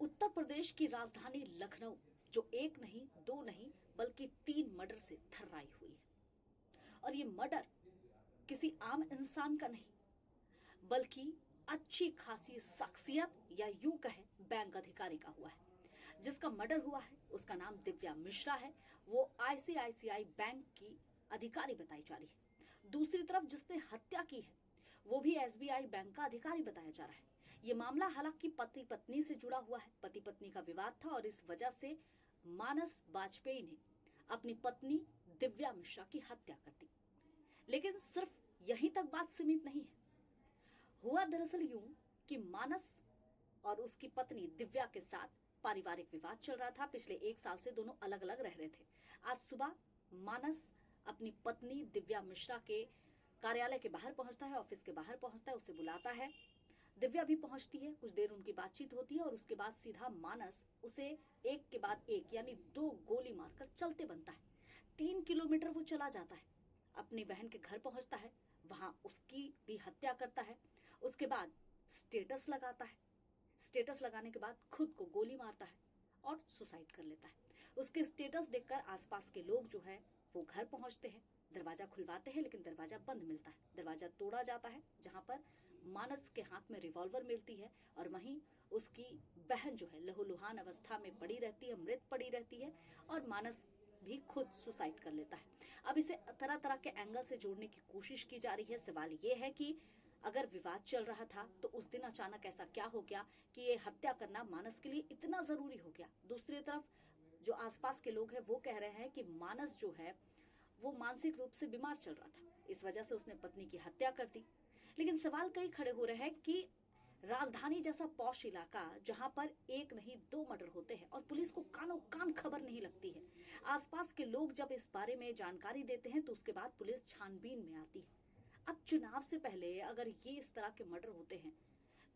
उत्तर प्रदेश की राजधानी लखनऊ जो एक नहीं, दो नहीं, बल्कि 3 मर्डर से थर्राई हुई है। और ये मर्डर किसी आम इंसान का नहीं, बल्कि अच्छी खासी शख्सियत या यूं कहें बैंक अधिकारी का हुआ है। जिसका मर्डर हुआ है उसका नाम दिव्या मिश्रा है। वो आईसीआईसीआई बैंक की अधिकारी बताई जा रही है। दूसरी तरफ जिसने हत्या की है वो भी एसबीआई बैंक का अधिकारी बताया जा रहा है। ये मामला हालांकि पति पत्नी से जुड़ा हुआ है। पति पत्नी का विवाद था और इस वजह से मानस वाजपेयी ने अपनी पत्नी दिव्या मिश्रा की हत्या कर दी। लेकिन सिर्फ यहीं तक बात सीमित नहीं है। हुआ दरअसल यूं कि मानस और उसकी पत्नी दिव्या के साथ पारिवारिक विवाद चल रहा था। पिछले 1 साल से दोनों अलग अलग रह रहे थे। आज सुबह मानस अपनी पत्नी दिव्या मिश्रा के कार्यालय के बाहर पहुंचता है, ऑफिस के बाहर पहुंचता है, उसे बुलाता है। दिव्या भी पहुंचती है, कुछ देर उनकी बातचीत होती है और उसके बाद सीधा मानस उसे एक के बाद एक यानी 2 गोली मारकर चलते बनता है। 3 किलोमीटर वो चला जाता है, अपनी बहन के घर पहुंचता है, वहां उसकी भी हत्या करता है। उसके बाद स्टेटस लगाता है, स्टेटस लगाने के बाद खुद को गोली मारता है और सुसाइड कर लेता है। उसके स्टेटस देखकर आसपास के लोग जो है वो घर पहुंचते हैं, दरवाजा खुलवाते हैं, लेकिन दरवाजा बंद मिलता है। दरवाजा तोड़ा जाता है, जहां पर मानस के हाथ में रिवॉल्वर मिलती है और वहीं उसकी बहन जो है लहूलुहान अवस्था में पड़ी रहती है, मृत पड़ी रहती है और मानस भी खुद सुसाइड कर लेता है। अब इसे तरह तरह के एंगल से जोड़ने की कोशिश की जा रही है। सवाल ये है कि अगर विवाद चल रहा था तो उस दिन अचानक ऐसा क्या हो गया कि ये हत्या करना मानस के लिए इतना जरूरी हो गया। दूसरी तरफ जो आसपास के लोग हैं वो कह रहे हैं कि मानस जो है वो मानसिक रूप से बीमार चल रहा था, इस वजह से उसने पत्नी की हत्या कर दी। लेकिन सवाल कई खड़े हो रहे हैं कि राजधानी जैसा पॉश इलाका जहां पर एक नहीं 2 मर्डर होते हैं और पुलिस को कानों कान खबर नहीं लगती है। आसपास के लोग जब इस बारे में जानकारी देते हैं तो उसके बाद पुलिस छानबीन में आती है। अब चुनाव से पहले अगर ये इस तरह के मर्डर होते हैं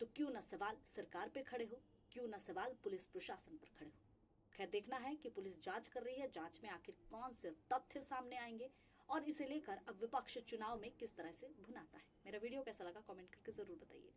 तो क्यों ना सवाल सरकार पे खड़े हो, क्यों ना सवाल पुलिस प्रशासन पर खड़े हो। खैर, देखना है कि पुलिस जांच कर रही है, जांच में आखिर कौन से तथ्य सामने आएंगे और इसे लेकर अब विपक्ष चुनाव में किस तरह से भुनाता है। मेरा वीडियो कैसा लगा कमेंट करके जरूर बताइए।